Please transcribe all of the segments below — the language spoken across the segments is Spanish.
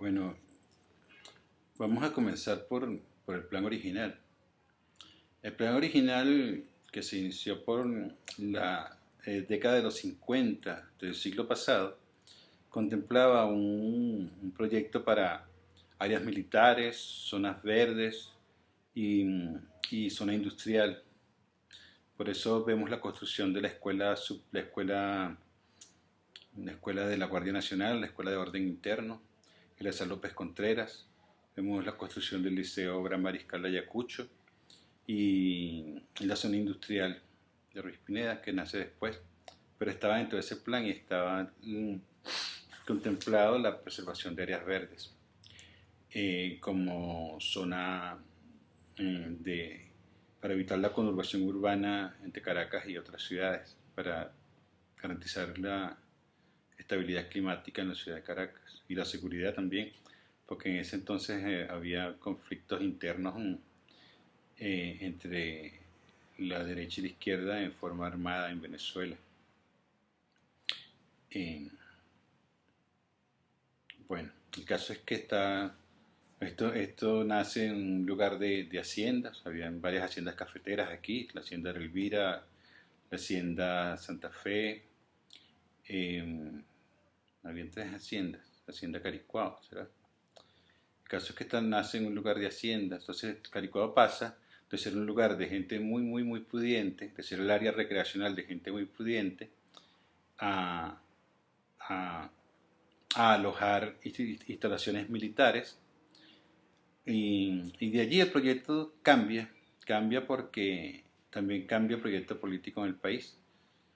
Bueno, vamos a comenzar por el plan original. El plan original que se inició por la década de los 50 del siglo pasado contemplaba un proyecto para áreas militares, zonas verdes y zona industrial. Por eso vemos la construcción de la escuela de la Guardia Nacional, la Escuela de Orden Interno, el San López Contreras. Vemos la construcción del Liceo Gran Mariscal de Ayacucho y la zona industrial de Ruiz Pineda, que nace después. Pero estaba dentro de ese plan y estaba contemplado la preservación de áreas verdes como zona para evitar la conurbación urbana entre Caracas y otras ciudades, para garantizar la estabilidad climática en la ciudad de Caracas y la seguridad también, porque en ese entonces había conflictos internos entre la derecha y la izquierda en forma armada en Venezuela. Eh, bueno, el caso es que esto nace en un lugar de haciendas. Habían varias haciendas cafeteras aquí: la hacienda de Elvira, la hacienda Santa Fe. Habían tres haciendas: la hacienda Caricuao, ¿será? El caso es que esta nace en un lugar de haciendas. Entonces Caricuao pasa de ser un lugar de gente muy pudiente, de ser el área recreacional de gente muy pudiente, a, a, a alojar instalaciones militares. Y de allí el proyecto cambia porque también cambia el proyecto político en el país.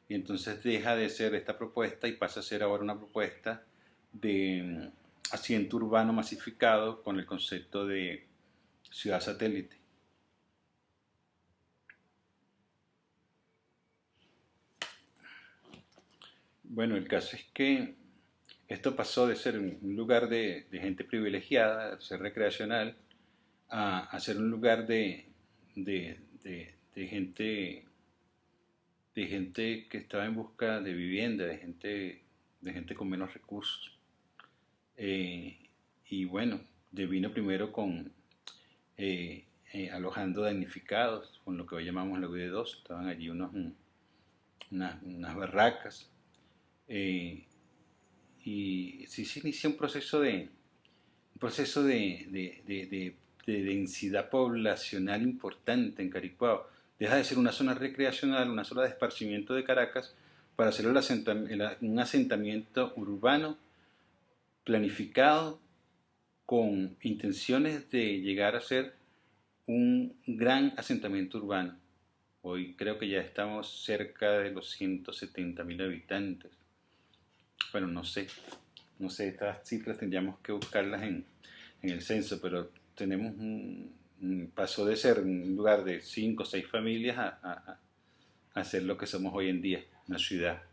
Y entonces deja de ser esta propuesta y pasa a ser ahora una propuesta de asiento urbano masificado con el concepto de ciudad satélite. Bueno, el caso es que esto pasó de ser un lugar de gente privilegiada, de ser recreacional, a ser un lugar de, de gente de gente que estaba en busca de vivienda, de gente con menos recursos. Eh, y bueno, vino primero con alojando damnificados, con lo que hoy llamamos la UD2. Estaban allí unas barracas. eh, y sí se inició un proceso de densidad poblacional importante en Caricuao. Deja de ser una zona recreacional, una zona de esparcimiento de Caracas, para ser un asentamiento urbano planificado con intenciones de llegar a ser un gran asentamiento urbano. Hoy creo que ya estamos cerca de los 170.000 habitantes. Bueno, no sé, estas cifras tendríamos que buscarlas en el censo, pero tenemos pasó de ser un lugar de 5 o 6 familias a ser lo que somos hoy en día, una ciudad.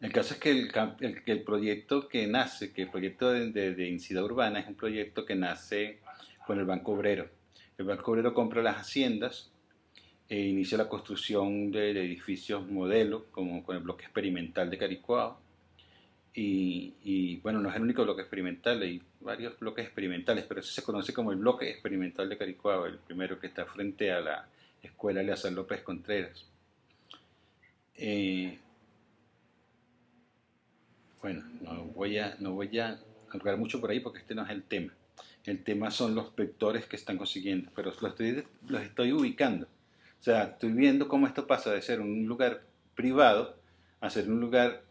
El caso es que el proyecto que nace, que el proyecto de densidad urbana es un proyecto que nace con el Banco Obrero. El Banco Obrero compra las haciendas e inicia la construcción de edificios modelo, como con el bloque experimental de Caricuao. Bueno, no es el único bloque experimental, hay varios bloques experimentales, pero ese se conoce como el bloque experimental de Caricuao, el primero que está frente a la escuela Eleazar López Contreras. Eh, bueno, no voy a hablar mucho por ahí porque este no es el tema. El tema son los vectores que están consiguiendo, pero los estoy ubicando. O sea, estoy viendo cómo esto pasa de ser un lugar privado a ser un lugar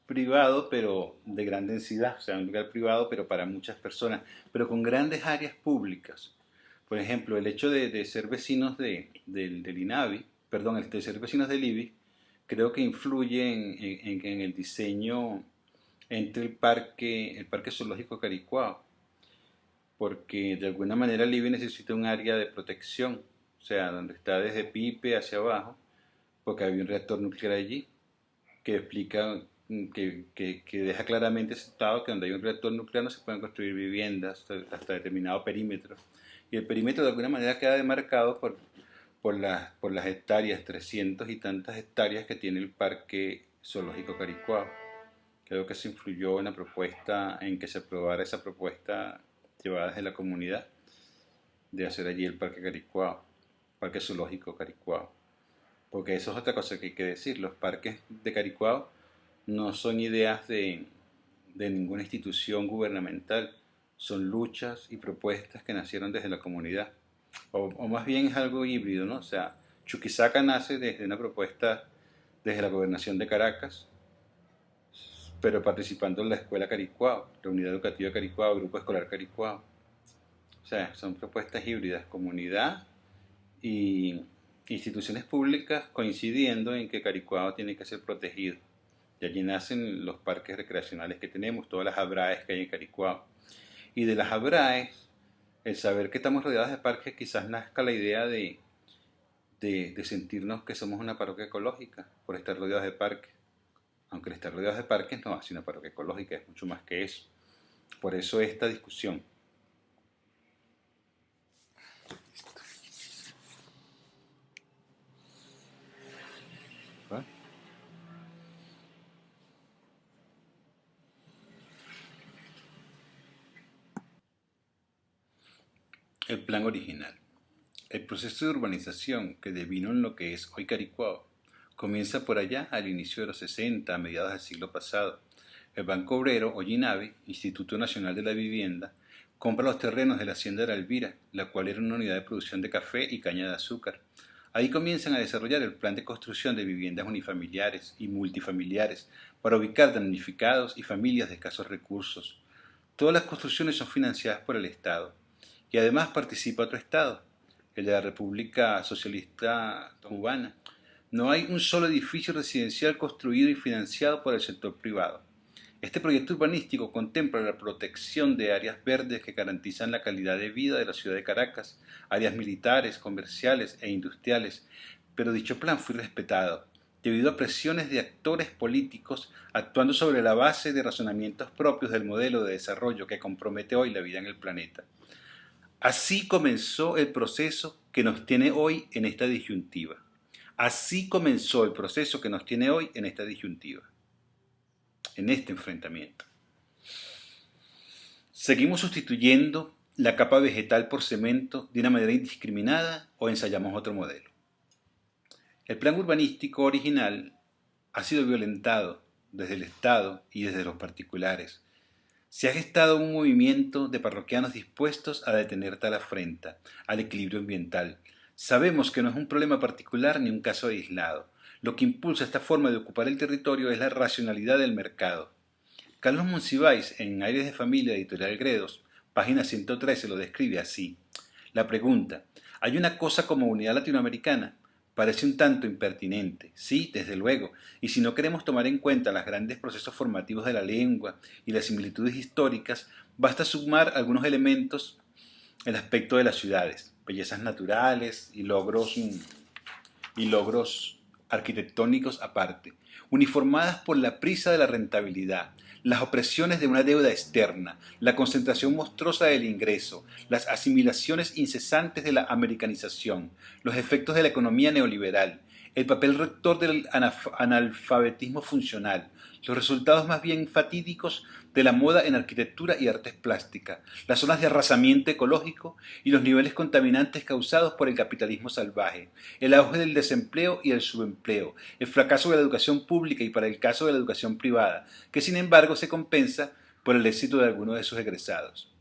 privado pero de gran densidad, o sea, un lugar privado pero para muchas personas, pero con grandes áreas públicas. Por ejemplo, el hecho de ser vecinos del INAVI, perdón, de ser vecinos del IBI, creo que influye en el diseño entre el parque zoológico Caricuao, porque de alguna manera el IBI necesita un área de protección, o sea, donde está desde Pipe hacia abajo, porque había un reactor nuclear allí, que explica, que deja claramente sentado que donde hay un reactor nuclear no se pueden construir viviendas hasta determinado perímetro. Y el perímetro de alguna manera queda demarcado por las hectáreas, 300 y tantas hectáreas que tiene el Parque Zoológico Caricuao. Creo que se influyó en la propuesta, en que se aprobara esa propuesta llevada desde la comunidad de hacer allí el Parque Caricuao, Parque Zoológico Caricuao. Porque eso es otra cosa que hay que decir. Los parques de Caricuao no son ideas de ninguna institución gubernamental, son luchas y propuestas que nacieron desde la comunidad. O más bien es algo híbrido, ¿no? O sea, Chuquisaca nace desde una propuesta desde la gobernación de Caracas, pero participando en la escuela Caricuao, la unidad educativa Caricuao, el grupo escolar Caricuao. O sea, son propuestas híbridas, comunidad y instituciones públicas coincidiendo en que Caricuao tiene que ser protegido. Y allí nacen los parques recreacionales que tenemos, todas las ABRAES que hay en Caricuao. Y de las ABRAES, el saber que estamos rodeados de parques, quizás nazca la idea de sentirnos que somos una parroquia ecológica por estar rodeados de parques. Aunque el estar rodeados de parques no hace una parroquia ecológica, es mucho más que eso. Por eso esta discusión. ¿Va? El plan original. El proceso de urbanización que devino en lo que es hoy Caricuao comienza por allá al inicio de los 60, a mediados del siglo pasado. El Banco Obrero, o INAVI, Instituto Nacional de la Vivienda, compra los terrenos de la hacienda de la Elvira, la cual era una unidad de producción de café y caña de azúcar. Ahí comienzan a desarrollar el plan de construcción de viviendas unifamiliares y multifamiliares para ubicar damnificados y familias de escasos recursos. Todas las construcciones son financiadas por el Estado y además participa otro Estado, el de la República Socialista Cubana. No hay un solo edificio residencial construido y financiado por el sector privado. Este proyecto urbanístico contempla la protección de áreas verdes que garantizan la calidad de vida de la ciudad de Caracas, áreas militares, comerciales e industriales, pero dicho plan fue respetado debido a presiones de actores políticos actuando sobre la base de razonamientos propios del modelo de desarrollo que compromete hoy la vida en el planeta. Así comenzó el proceso que nos tiene hoy en esta disyuntiva. Así comenzó el proceso que nos tiene hoy en esta disyuntiva, en este enfrentamiento. ¿Seguimos sustituyendo la capa vegetal por cemento de una manera indiscriminada o ensayamos otro modelo? El plan urbanístico original ha sido violentado desde el Estado y desde los particulares. Se ha gestado un movimiento de parroquianos dispuestos a detener tal afrenta al equilibrio ambiental. Sabemos que no es un problema particular ni un caso aislado. Lo que impulsa esta forma de ocupar el territorio es la racionalidad del mercado. Carlos Monsiváis, en Aires de Familia, editorial Gredos, página 113, lo describe así. La pregunta, ¿hay una cosa como unidad latinoamericana? Parece un tanto impertinente, sí, desde luego, y si no queremos tomar en cuenta los grandes procesos formativos de la lengua y las similitudes históricas, basta sumar algunos elementos, el aspecto de las ciudades, bellezas naturales y logros arquitectónicos aparte, uniformadas por la prisa de la rentabilidad, las opresiones de una deuda externa, la concentración monstruosa del ingreso, las asimilaciones incesantes de la americanización, los efectos de la economía neoliberal, el papel rector del analfabetismo funcional, los resultados más bien fatídicos de la moda en arquitectura y artes plásticas, las zonas de arrasamiento ecológico y los niveles contaminantes causados por el capitalismo salvaje, el auge del desempleo y el subempleo, el fracaso de la educación pública y para el caso de la educación privada, que sin embargo se compensa por el éxito de algunos de sus egresados.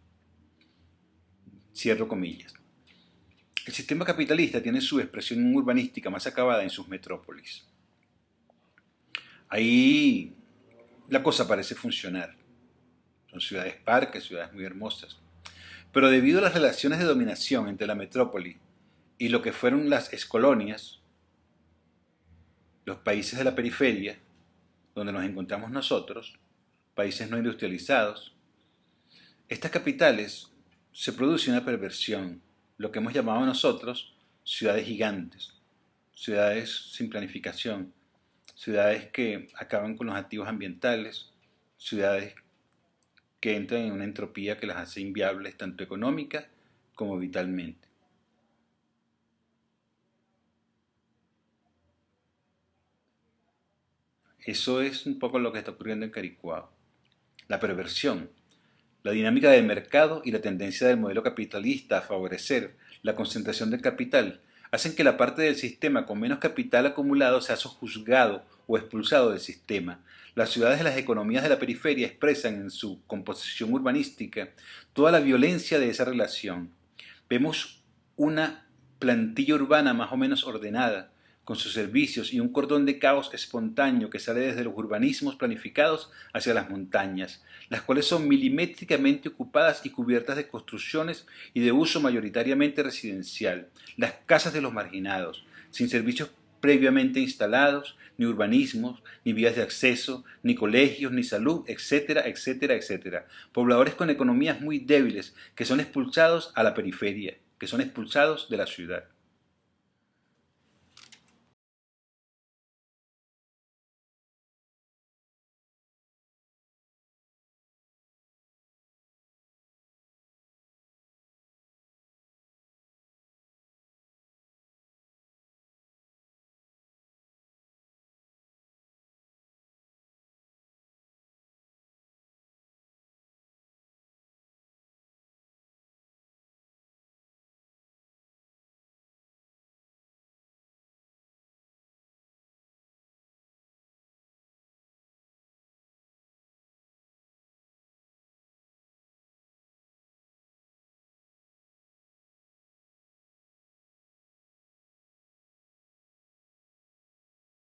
Cierro comillas. El sistema capitalista tiene su expresión urbanística más acabada en sus metrópolis. Ahí la cosa parece funcionar. Son ciudades parques, ciudades muy hermosas. Pero debido a las relaciones de dominación entre la metrópoli y lo que fueron las excolonias, los países de la periferia, donde nos encontramos nosotros, países no industrializados, estas capitales se produce una perversión, lo que hemos llamado nosotros ciudades gigantes, ciudades sin planificación, ciudades que acaban con los activos ambientales, ciudades que entran en una entropía que las hace inviables tanto económica como vitalmente. Eso es un poco lo que está ocurriendo en Caricuao. La perversión, la dinámica del mercado y la tendencia del modelo capitalista a favorecer la concentración del capital hacen que la parte del sistema con menos capital acumulado sea sojuzgado o expulsado del sistema. Las ciudades de las economías de la periferia expresan en su composición urbanística toda la violencia de esa relación. Vemos una plantilla urbana más o menos ordenada, con sus servicios y un cordón de caos espontáneo que sale desde los urbanismos planificados hacia las montañas, las cuales son milimétricamente ocupadas y cubiertas de construcciones y de uso mayoritariamente residencial, las casas de los marginados, sin servicios previamente instalados, ni urbanismos, ni vías de acceso, ni colegios, ni salud, etcétera, etcétera, etcétera. Pobladores con economías muy débiles que son expulsados a la periferia, que son expulsados de la ciudad.